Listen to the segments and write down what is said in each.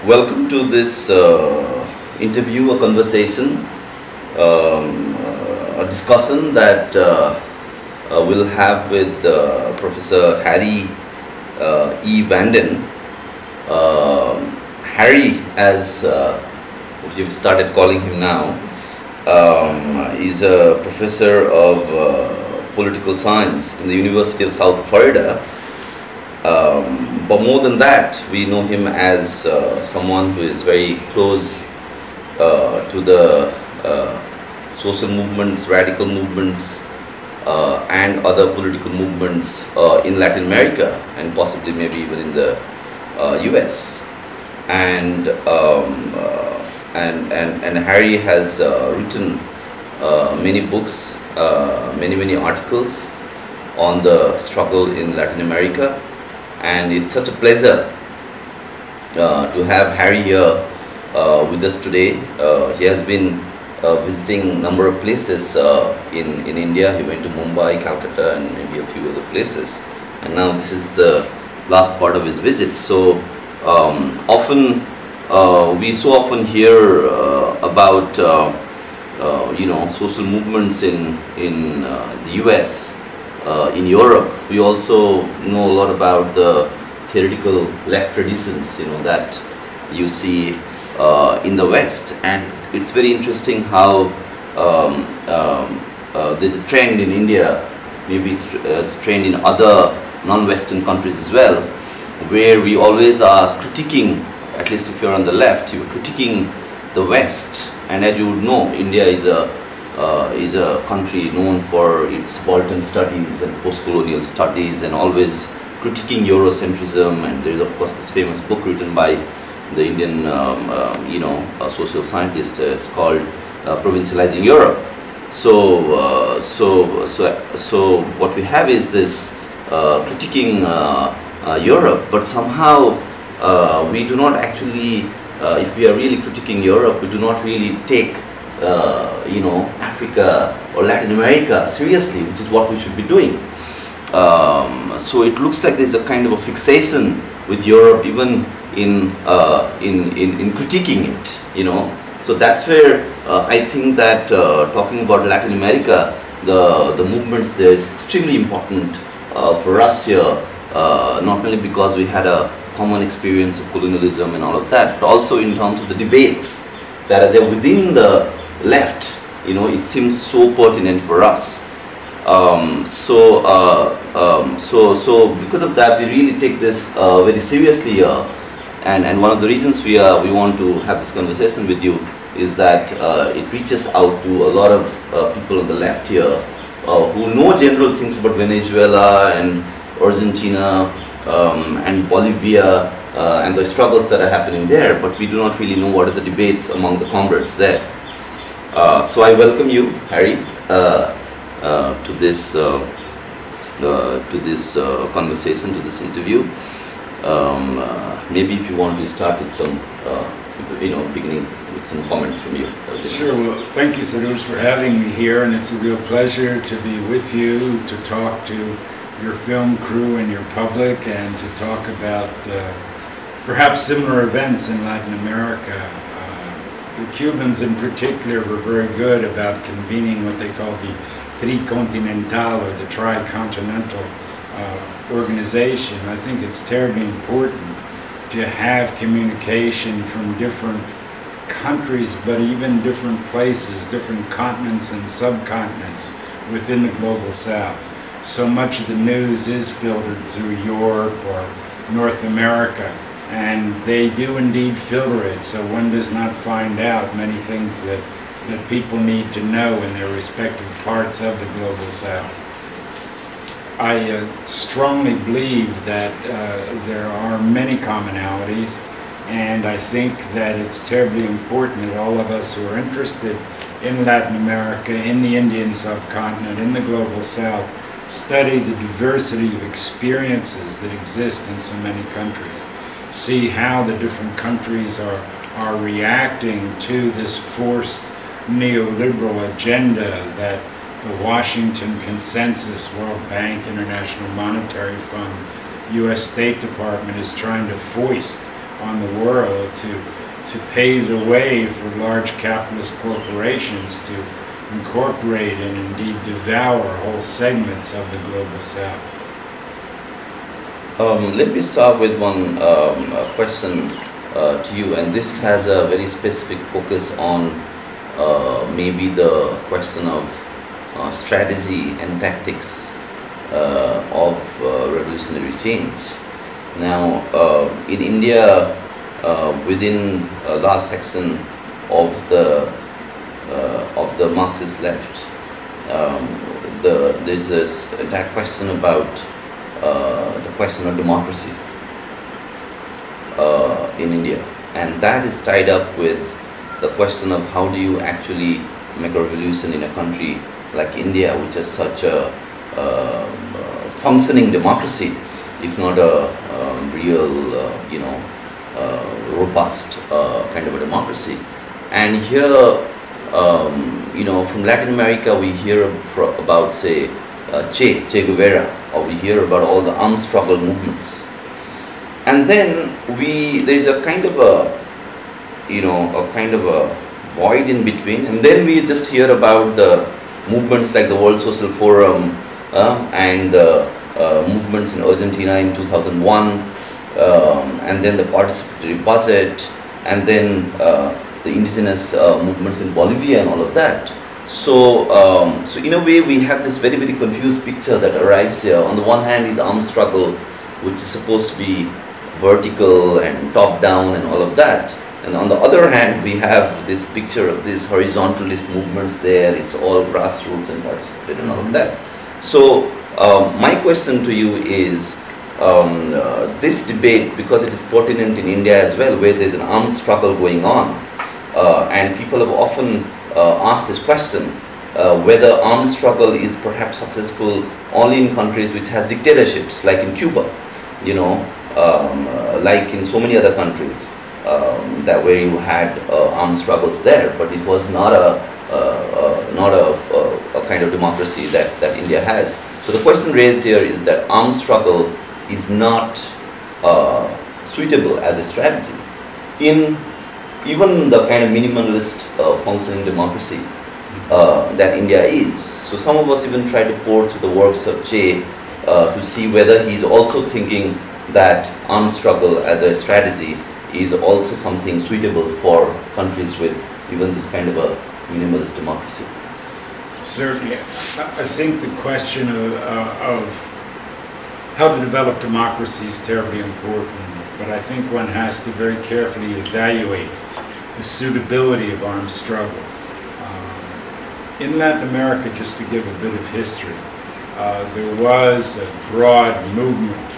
Welcome to this interview, a conversation, a discussion that we'll have with Professor Harry E. Vanden. Harry, as you've started calling him now, is a professor of political science in the University of South Florida. But more than that, we know him as someone who is very close to the social movements, radical movements, and other political movements in Latin America, and possibly maybe even in the US. And Harry has written many books, many articles on the struggle in Latin America. And it's such a pleasure to have Harry here with us today. He has been visiting a number of places in India. He went to Mumbai, Calcutta, and maybe a few other places. And now this is the last part of his visit. So we so often hear about social movements in the US. In Europe, we also know a lot about the theoretical left traditions, that you see in the West, and it's very interesting how there's a trend in India, maybe it's a trend in other non-Western countries as well, where we always are critiquing, at least if you're on the left, you're critiquing the West, and as you would know, India is a country known for its subaltern studies and post-colonial studies, and always critiquing Eurocentrism. And there is, of course, this famous book written by the Indian, social scientist. It's called "Provincializing Europe." So what we have is this critiquing Europe, but somehow we do not actually, if we are really critiquing Europe, we do not really take Africa or Latin America seriously, which is what we should be doing. So it looks like there's a kind of a fixation with Europe, even in critiquing it. So that's where I think that talking about Latin America, the movements there is extremely important for us here, not only because we had a common experience of colonialism and all of that, but also in terms of the debates that are there within the left. It seems so pertinent for us. So because of that, we really take this very seriously here. And one of the reasons we want to have this conversation with you is that it reaches out to a lot of people on the left here who know general things about Venezuela and Argentina and Bolivia and the struggles that are happening there, but we do not really know what are the debates among the comrades there. So I welcome you, Harry, to this conversation, to this interview. Maybe if you want to start with some, beginning with some comments from you. Sure. Well, thank you, Saroj, for having me here, and it's a real pleasure to be with you, to talk to your film crew and your public, and to talk about perhaps similar events in Latin America. The Cubans in particular were very good about convening what they call the tricontinental, or the tricontinental organization. I think it's terribly important to have communication from different countries, but even different places, different continents and subcontinents within the global South. So much of the news is filtered through Europe or North America, and they do indeed filter it, so one does not find out many things that people need to know in their respective parts of the global South. I strongly believe that there are many commonalities, and I think that it's terribly important that all of us who are interested in Latin America, in the Indian subcontinent, in the global South, study the diversity of experiences that exist in so many countries. See how the different countries are reacting to this forced neoliberal agenda that the Washington Consensus, World Bank, International Monetary Fund, U.S. State Department is trying to foist on the world to pave the way for large capitalist corporations to incorporate and indeed devour whole segments of the global south? Let me start with one question to you, and this has a very specific focus on maybe the question of strategy and tactics of revolutionary change. Now, in India, within last section of the Marxist left, there's this entire question about the question of democracy in India, and that is tied up with the question of how do you actually make a revolution in a country like India, which has such a functioning democracy, if not a real, robust kind of a democracy. And here, from Latin America, we hear about, say, Che Guevara, or we hear about all the armed struggle movements. And then there's a kind of a void in between, and then we just hear about the movements like the World Social Forum and the movements in Argentina in 2001, and then the participatory budget, and then the indigenous movements in Bolivia and all of that. So in a way we have this very, very confused picture that arrives here. On the one hand is armed struggle, which is supposed to be vertical and top down and all of that. And on the other hand, we have this picture of these horizontalist movements there. It's all grassroots and participatory and all of that. So my question to you is, this debate, because it is pertinent in India as well, where there's an armed struggle going on, and people have often asked this question, whether armed struggle is perhaps successful only in countries which has dictatorships, like in Cuba, like in so many other countries, that where you had armed struggles there, but it was not a kind of democracy that India has. So the question raised here is that armed struggle is not suitable as a strategy in even the kind of minimalist functioning democracy that India is. So some of us even try to pour to the works of Che to see whether he's also thinking that armed struggle as a strategy is also something suitable for countries with even this kind of a minimalist democracy. Certainly. I think the question of how to develop democracy is terribly important, but I think one has to very carefully evaluate the suitability of armed struggle. In Latin America, just to give a bit of history, there was a broad movement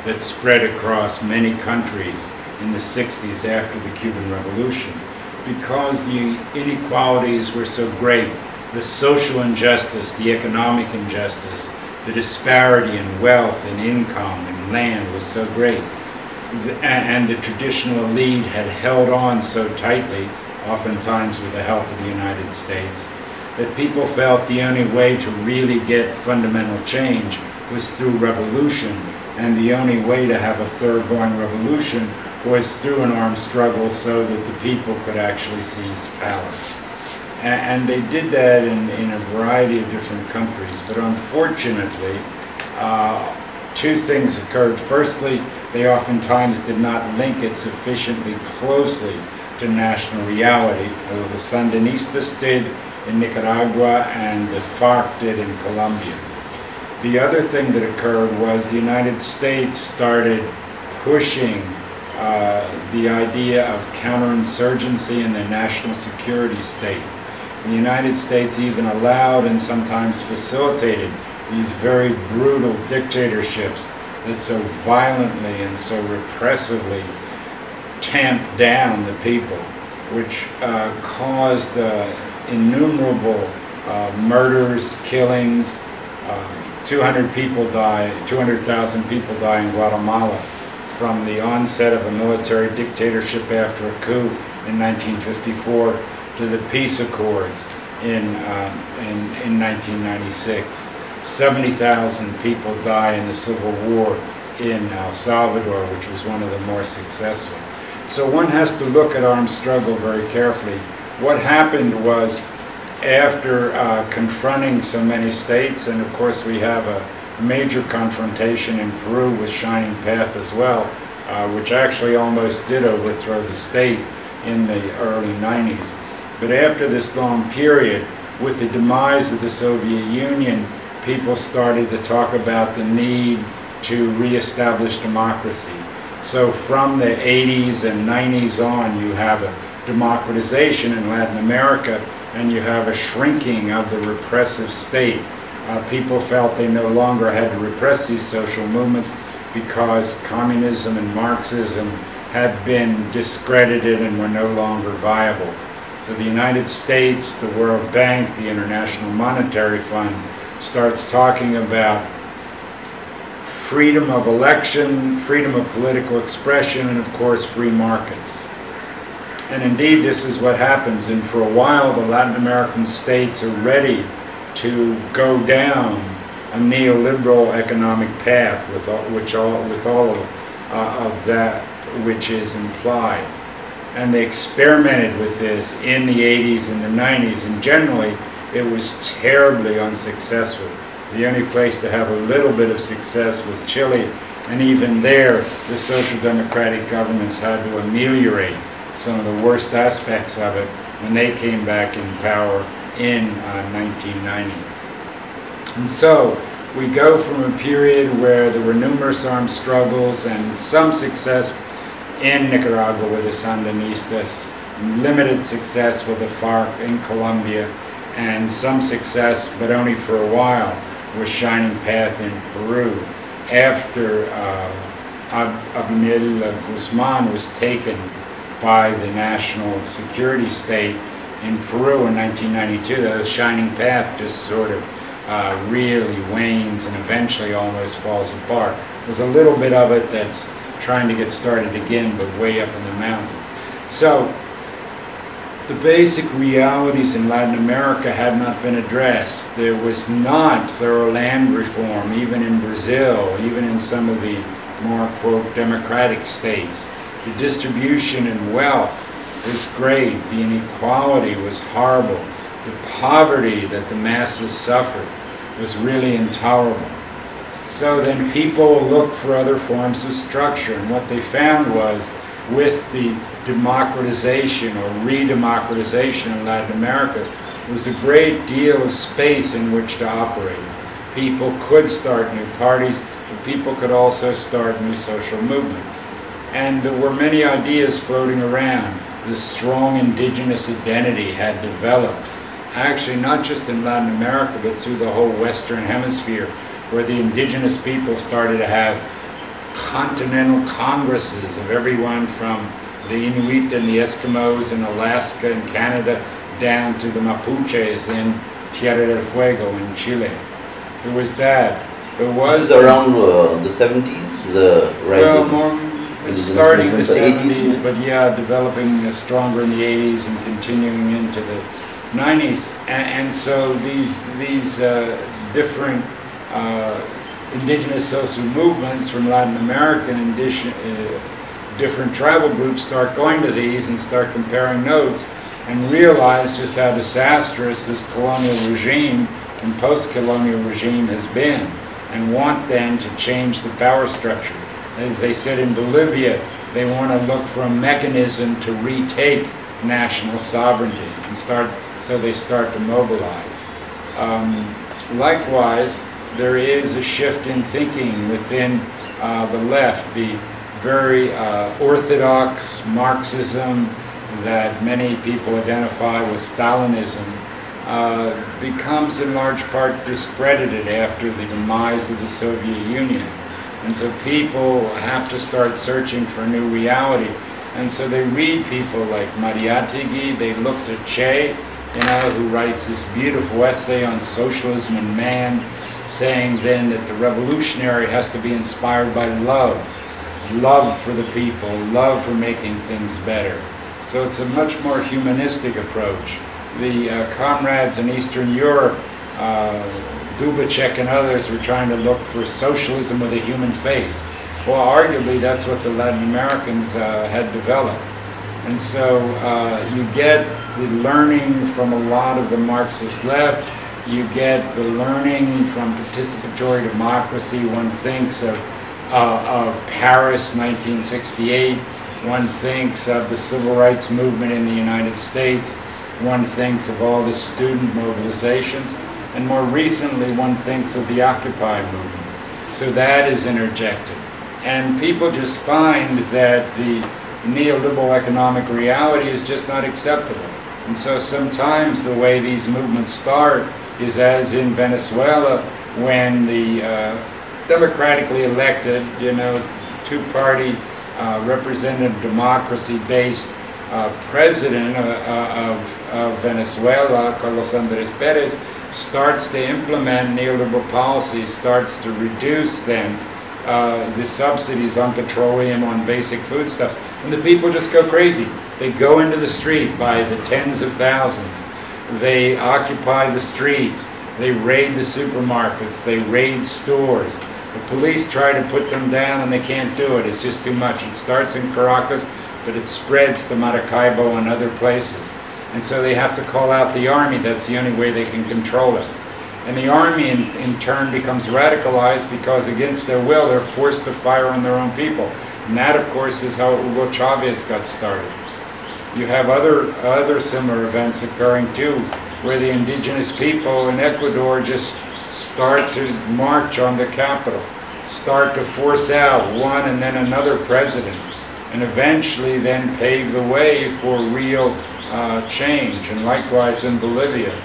that spread across many countries in the 60s after the Cuban Revolution, because the inequalities were so great, the social injustice, the economic injustice, the disparity in wealth and income and land was so great, and the traditional elite had held on so tightly, oftentimes with the help of the United States, that people felt the only way to really get fundamental change was through revolution, and the only way to have a thoroughgoing revolution was through an armed struggle so that the people could actually seize power. And they did that in a variety of different countries, but unfortunately, two things occurred. Firstly, they oftentimes did not link it sufficiently closely to national reality. The Sandinistas did in Nicaragua and the FARC did in Colombia. The other thing that occurred was the United States started pushing the idea of counterinsurgency in the national security state. The United States even allowed and sometimes facilitated these very brutal dictatorships that so violently and so repressively tamped down the people, which caused innumerable murders, killings. 200,000 people die in Guatemala from the onset of a military dictatorship after a coup in 1954 to the peace accords in 1996. 70,000 people die in the civil war in El Salvador, which was one of the more successful. So one has to look at armed struggle very carefully. What happened was, after confronting so many states, and of course we have a major confrontation in Peru with Shining Path as well, which actually almost did overthrow the state in the early 90s. But after this long period, with the demise of the Soviet Union, people started to talk about the need to reestablish democracy. So from the 80s and 90s on, you have a democratization in Latin America, and you have a shrinking of the repressive state. People felt they no longer had to repress these social movements because communism and Marxism had been discredited and were no longer viable. So the United States, the World Bank, the International Monetary Fund starts talking about freedom of election, freedom of political expression, and of course free markets. And indeed this is what happens, and for a while the Latin American states are ready to go down a neoliberal economic path with all of that which is implied. And they experimented with this in the 80s and the 90s, and generally it was terribly unsuccessful. The only place to have a little bit of success was Chile, and even there the social democratic governments had to ameliorate some of the worst aspects of it when they came back in power in 1990. And so we go from a period where there were numerous armed struggles and some success in Nicaragua with the Sandinistas, limited success with the FARC in Colombia, and some success, but only for a while, with Shining Path in Peru. After Abinel Guzman was taken by the National Security State in Peru in 1992, the Shining Path just sort of really wanes and eventually almost falls apart. There's a little bit of it that's trying to get started again, but way up in the mountains. So the basic realities in Latin America had not been addressed. There was not thorough land reform, even in Brazil, even in some of the more, quote, democratic states. The distribution in wealth was great. The inequality was horrible. The poverty that the masses suffered was really intolerable. So then people looked for other forms of structure, and what they found was, with the democratization or re-democratization in Latin America, was a great deal of space in which to operate. People could start new parties, but people could also start new social movements. And there were many ideas floating around. This strong indigenous identity had developed, actually not just in Latin America, but through the whole Western Hemisphere, where the indigenous people started to have continental congresses of everyone from the Inuit and the Eskimos in Alaska and Canada down to the Mapuches in Tierra del Fuego in Chile. There was that. There was this is around the 70s, the rise of... Well, starting in the 70s, but yeah, developing stronger in the 80s and continuing into the 90s. And so these different indigenous social movements from Latin America and different tribal groups start going to these and start comparing notes and realize just how disastrous this colonial regime and post-colonial regime has been, and want then to change the power structure. As they said in Bolivia, they want to look for a mechanism to retake national sovereignty and so they start to mobilize. Likewise, there is a shift in thinking within the left. The very orthodox Marxism that many people identify with Stalinism becomes in large part discredited after the demise of the Soviet Union. And so people have to start searching for a new reality. And so they read people like Mariategui, they look to Che, who writes this beautiful essay on socialism and man, saying then that the revolutionary has to be inspired by love. Love for the people, love for making things better. So it's a much more humanistic approach. The comrades in Eastern Europe, Dubček and others, were trying to look for socialism with a human face. Well, arguably that's what the Latin Americans had developed. And so you get the learning from a lot of the Marxist left, you get the learning from participatory democracy. One thinks of Paris 1968, one thinks of the civil rights movement in the United States, one thinks of all the student mobilizations, and more recently one thinks of the Occupy movement. So that is interjected. And people just find that the neoliberal economic reality is just not acceptable. And so sometimes the way these movements start is as in Venezuela, when the democratically elected, two-party representative democracy-based president of Venezuela, Carlos Perez, starts to implement neoliberal policies, starts to reduce then the subsidies on petroleum, on basic foodstuffs, and the people just go crazy. They go into the street by the tens of thousands. They occupy the streets. They raid the supermarkets. They raid stores. The police try to put them down and they can't do it. It's just too much. It starts in Caracas, but it spreads to Maracaibo and other places. And so they have to call out the army. That's the only way they can control it. And the army in turn becomes radicalized because against their will they're forced to fire on their own people. And that, of course, is how Hugo Chavez got started. You have other similar events occurring too, where the indigenous people in Ecuador just start to march on the capital, start to force out one and then another president, and eventually then pave the way for real change. And likewise in Bolivia.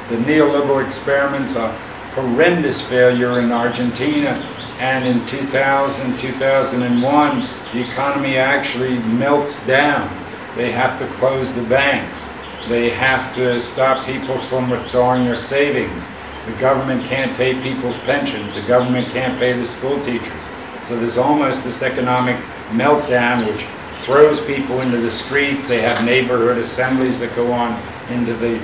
The neoliberal experiments, a horrendous failure in Argentina, and in 2000, 2001, the economy actually melts down. They have to close the banks. They have to stop people from withdrawing their savings. The government can't pay people's pensions. The government can't pay the school teachers. So there's almost this economic meltdown which throws people into the streets. They have neighborhood assemblies that go on into the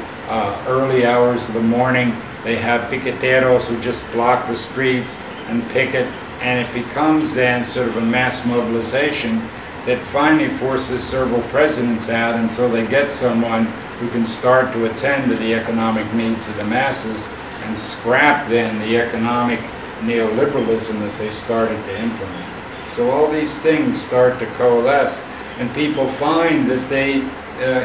early hours of the morning. They have piqueteros who just block the streets and picket, and it becomes then sort of a mass mobilization that finally forces several presidents out until they get someone who can start to attend to the economic needs of the masses and scrap then the economic neoliberalism that they started to implement. So all these things start to coalesce, and people find that they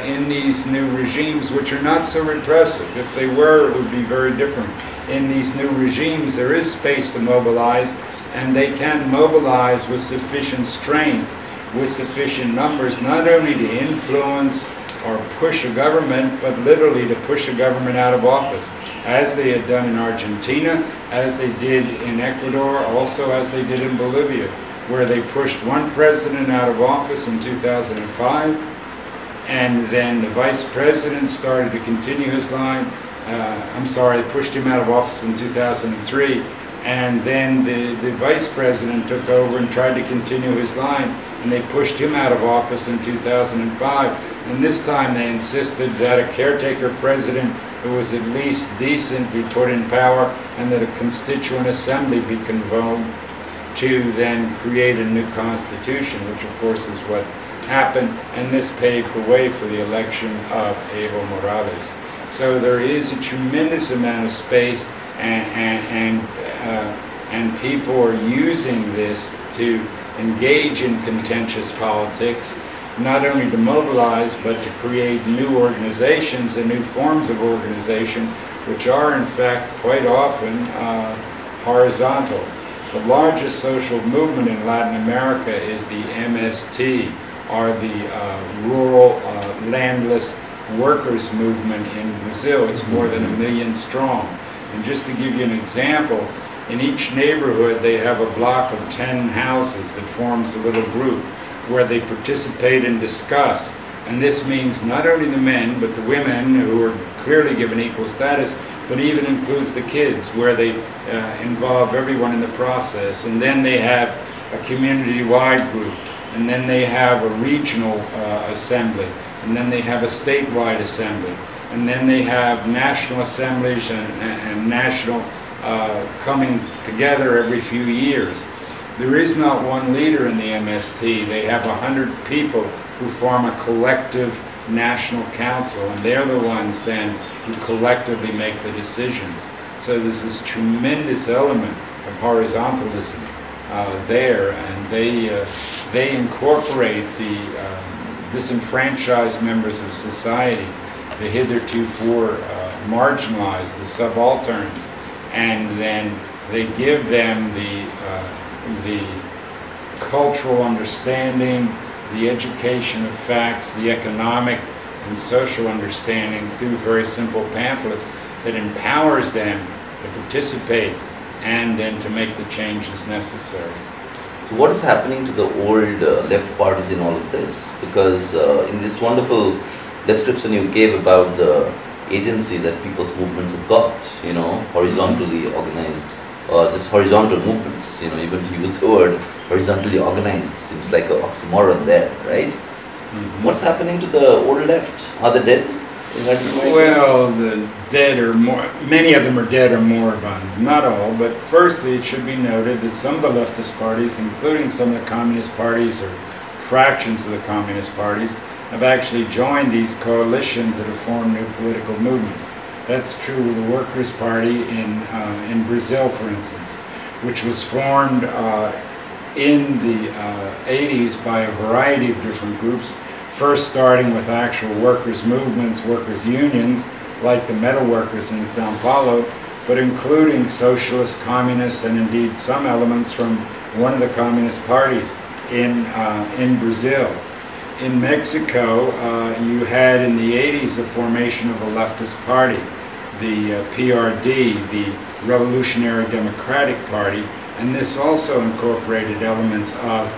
in these new regimes, which are not so repressive. If they were, it would be very different. In these new regimes, there is space to mobilize, and they can mobilize with sufficient strength, with sufficient numbers, not only to influence or push a government, but literally to push a government out of office, as they had done in Argentina, as they did in Ecuador, also as they did in Bolivia, where they pushed one president out of office in 2005, and then the vice president started to continue his line. They pushed him out of office in 2003, and then the vice president took over and tried to continue his line, and they pushed him out of office in 2005. And this time they insisted that a caretaker president who was at least decent be put in power, and that a constituent assembly be convoked to then create a new constitution, which of course is what happened, and this paved the way for the election of Evo Morales. So there is a tremendous amount of space, and people are using this to engage in contentious politics, not only to mobilize, but to create new organizations and new forms of organization, which are in fact quite often horizontal. The largest social movement in Latin America is the MST, or the rural landless workers movement in Brazil. It's more than 1 million strong. And just to give you an example, in each neighborhood they have a block of 10 houses that forms a little group where they participate and discuss. And this means not only the men, but the women, who are clearly given equal status, but even includes the kids, where they involve everyone in the process. And then they have a community-wide group, and then they have a regional assembly, and then they have a statewide assembly, and then they have national assemblies and national coming together every few years. there is not one leader in the MST. They have 100 people who form a collective national council, and they're the ones then who collectively make the decisions. So there's this tremendous element of horizontalism there, and they incorporate the disenfranchised members of society, the hitherto marginalized, the subalterns, and then they give them the cultural understanding, the education of facts, the economic and social understanding through very simple pamphlets that empowers them to participate and then to make the changes necessary. So what is happening to the old left parties in all of this? Because in this wonderful description you gave about the agency that people's movements have got, you know, horizontally organized, just horizontal movements, you know, even to use the word horizontally organized seems like an oxymoron there, right? Mm-hmm. What's happening to the old left? Are they dead? Well, the dead are more, many of them are dead or moribund, not all, but firstly it should be noted that some of the leftist parties, including some of the communist parties or fractions of the communist parties, have actually joined these coalitions that have formed new political movements. That's true with the Workers' Party in Brazil, for instance, which was formed in the 80s by a variety of different groups, first starting with actual workers' movements, workers' unions, like the metal workers in Sao Paulo, but including socialist, communists, and indeed some elements from one of the communist parties in Brazil. In Mexico, you had in the 80s the formation of a leftist party, the PRD, the Revolutionary Democratic Party, and this also incorporated elements of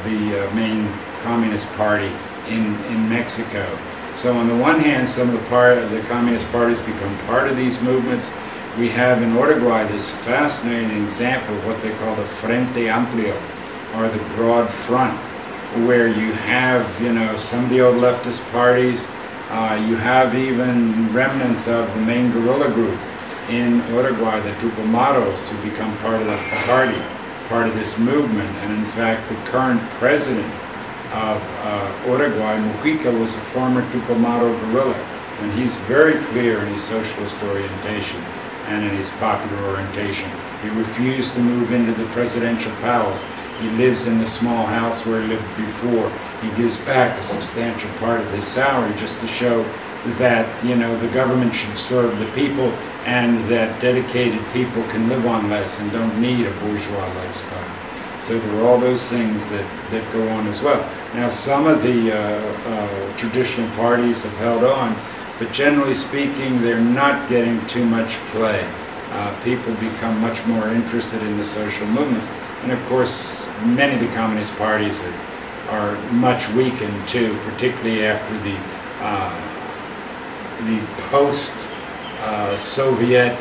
the main Communist Party in Mexico. So on the one hand, some of the communist parties become part of these movements. We have in Uruguay this fascinating example of what they call the Frente Amplio, or the Broad Front, where you have, you know, some of the old leftist parties, you have even remnants of the main guerrilla group in Uruguay, the Tucumaros, who become part of the party, part of this movement. And in fact, the current president of Uruguay, Mujica, was a former Tucumaro guerrilla, and he's very clear in his socialist orientation and in his popular orientation. He refused to move into the presidential palace. He lives in the small house where he lived before. He gives back a substantial part of his salary just to show that, you know, the government should serve the people and that dedicated people can live on less and don't need a bourgeois lifestyle. So there are all those things that go on as well. Now, some of the traditional parties have held on, but generally speaking, they're not getting too much play. People become much more interested in the social movements. And of course, many of the communist parties are much weakened too, particularly after the post-Soviet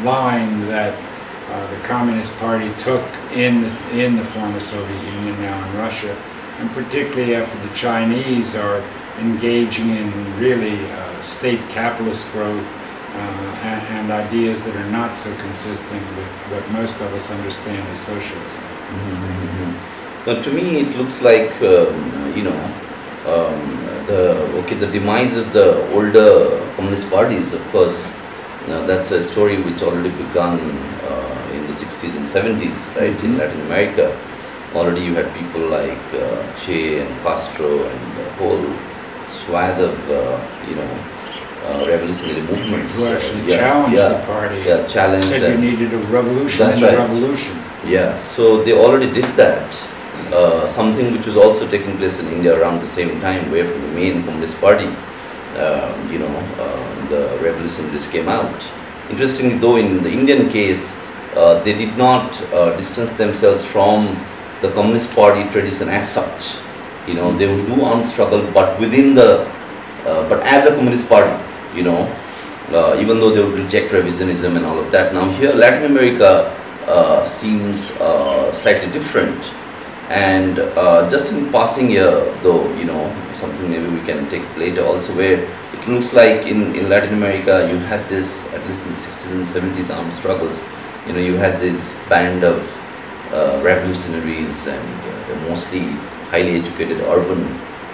line that the Communist Party took in the former Soviet Union, now in Russia, and particularly after the Chinese are engaging in really state capitalist growth and ideas that are not so consistent with what most of us understand as socialism. Mm-hmm. But to me, it looks like you know, the demise of the older communist parties. Of course, that's a story which already begun in the 60s and 70s, right? Mm-hmm. In Latin America, already you had people like Che and Castro and the whole swath of you know. Revolutionary movements who actually challenged the party. Yeah, challenged. Said you needed a revolution. That's right. Revolution. Yeah, so they already did that. Something which was also taking place in India around the same time, where from the main Communist Party, you know, the revolutionaries came out. Interestingly, though, in the Indian case, they did not distance themselves from the Communist Party tradition as such. You know, they would do armed struggle, but within the, but as a Communist Party. You know, even though they would reject revisionism and all of that. Now here, Latin America seems slightly different. And just in passing here, though, you know, something maybe we can take it later also, where it looks like in Latin America you had this, at least in the 60s and 70s armed struggles, you know, you had this band of revolutionaries and they're mostly highly educated urban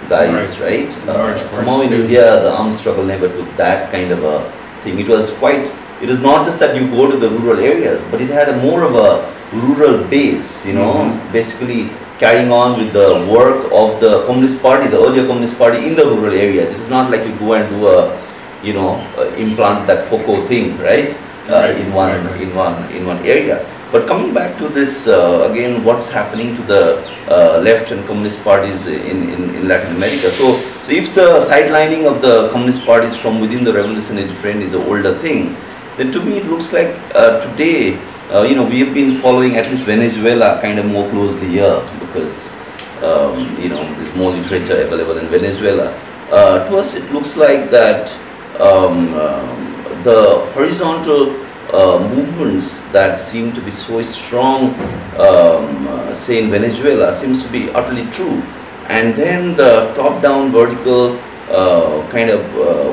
guys, right? Somehow in India, the armed struggle never took that kind of a thing. It was quite, it is not just that you go to the rural areas, but it had a more of a rural base, you know, basically carrying on with the work of the Communist Party, the earlier Communist Party in the rural areas. It is not like you go and do a, you know, implant that Foucault thing, right? In one area. But coming back to this, again, what's happening to the left and communist parties in Latin America. So if the sidelining of the communist parties from within the revolutionary trend is an older thing, then to me it looks like today, you know, we have been following at least Venezuela kind of more closely here because, you know, there's more literature available in Venezuela. To us it looks like that the horizontal movements that seem to be so strong, say in Venezuela, seems to be utterly true. And then the top-down vertical kind of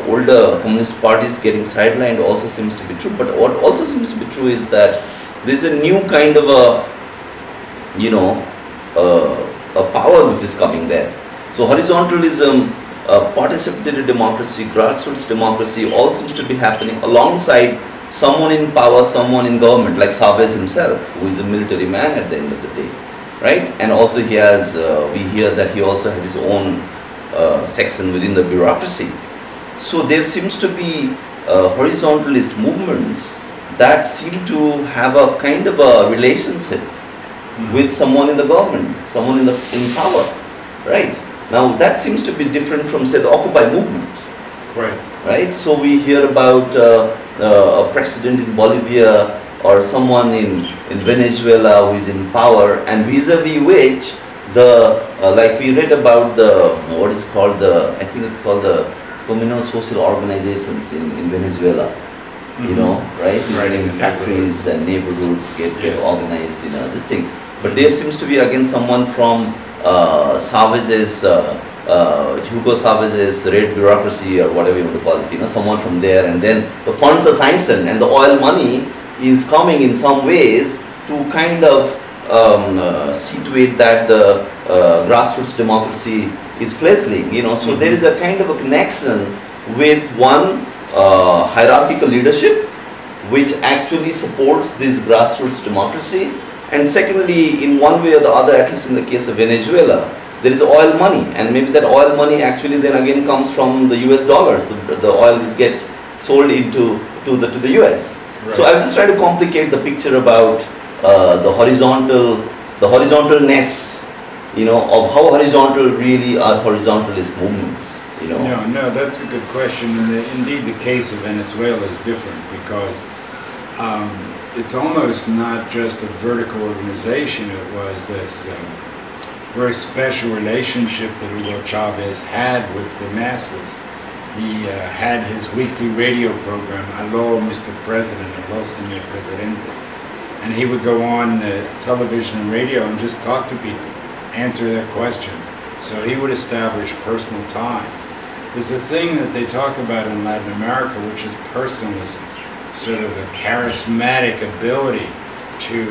older communist parties getting sidelined also seems to be true. But what also seems to be true is that there's a new kind of a, you know, a power which is coming there. So horizontalism, participatory democracy, grassroots democracy all seems to be happening alongside someone in power, someone in government, like Chavez himself, who is a military man at the end of the day, right? And also he has, we hear that he also has his own section within the bureaucracy. So there seems to be horizontalist movements that seem to have a kind of a relationship with someone in the government, someone in power, right? Now that seems to be different from, say, the Occupy movement, right? So we hear about a president in Bolivia or someone in Venezuela who is in power, and vis-a-vis which the like we read about the what is called the, I think it's called the communal social organizations in Venezuela, you know, right? In factories and neighborhoods get organized, you know, this thing. But there seems to be again someone from Chavez's Hugo Chavez's red bureaucracy or whatever you want to call it, you know, someone from there, and then the funds are sanctioned and the oil money is coming in some ways to kind of see to it that the grassroots democracy is fledgling, you know. So there is a kind of a connection with one hierarchical leadership which actually supports this grassroots democracy, and secondly, in one way or the other, at least in the case of Venezuela, there is oil money, and maybe that oil money actually then again comes from the US dollars. The oil will get sold into to the US. Right. So I was just trying to complicate the picture about the horizontalness, you know, of how horizontal really are horizontalist movements, you know. No, that's a good question. And indeed, the case of Venezuela is different because it's almost not just a vertical organization. It was this very special relationship that Hugo Chavez had with the masses. He had his weekly radio program, Aló, Mr. President, Aló, Señor Presidente. And he would go on television and radio and just talk to people, answer their questions. So he would establish personal ties. There's a thing that they talk about in Latin America, which is personalism, sort of a charismatic ability to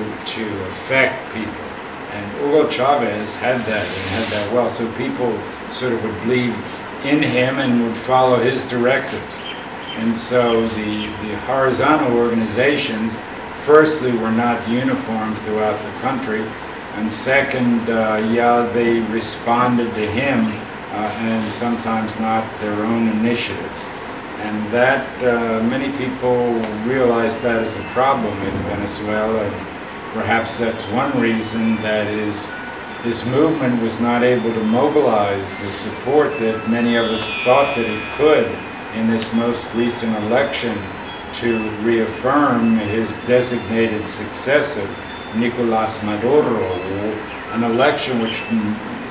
affect people. And Hugo Chavez had that, and had that well. So people sort of would believe in him and would follow his directives. And so the horizontal organizations, firstly, were not uniform throughout the country, and second, they responded to him and sometimes not their own initiatives. And that, many people realized that as a problem in Venezuela, and perhaps that's one reason that this movement was not able to mobilize the support that many of us thought that it could in this most recent election to reaffirm his designated successor, Nicolas Maduro, an election which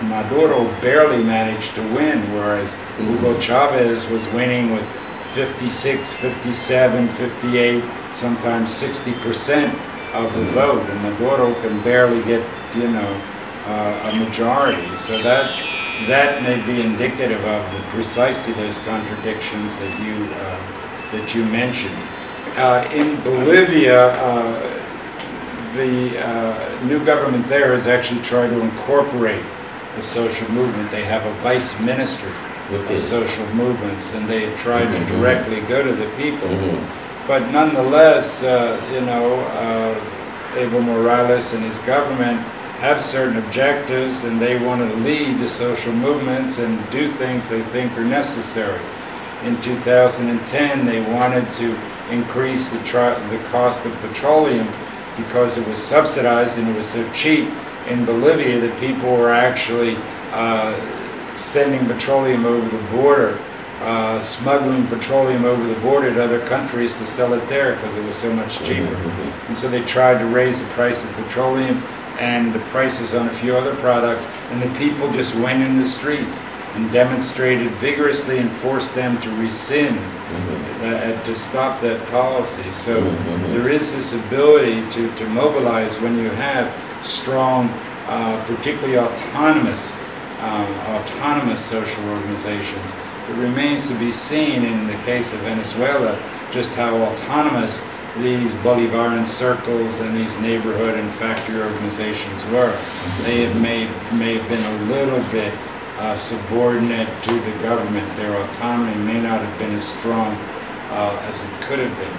Maduro barely managed to win, whereas Hugo Chavez was winning with 56, 57, 58, sometimes 60% of the vote, and Maduro can barely get, you know, a majority. So that may be indicative of precisely those contradictions that you mentioned. In Bolivia, the new government there has actually tried to incorporate the social movement. They have a vice ministry of social movements, and they try to directly go to the people. But nonetheless, Evo Morales and his government have certain objectives, and they want to lead the social movements and do things they think are necessary. In 2010, they wanted to increase the cost of petroleum because it was subsidized and it was so cheap in Bolivia that people were actually sending petroleum over the border, smuggling petroleum over the border to other countries to sell it there because it was so much cheaper. And so they tried to raise the price of petroleum and the prices on a few other products, and the people just went in the streets and demonstrated vigorously and forced them to rescind, to stop that policy. So there is this ability to mobilize when you have strong, particularly autonomous social organizations. It remains to be seen in the case of Venezuela just how autonomous these Bolivarian circles and these neighborhood and factory organizations were. They may have been a little bit subordinate to the government. Their autonomy may not have been as strong as it could have been.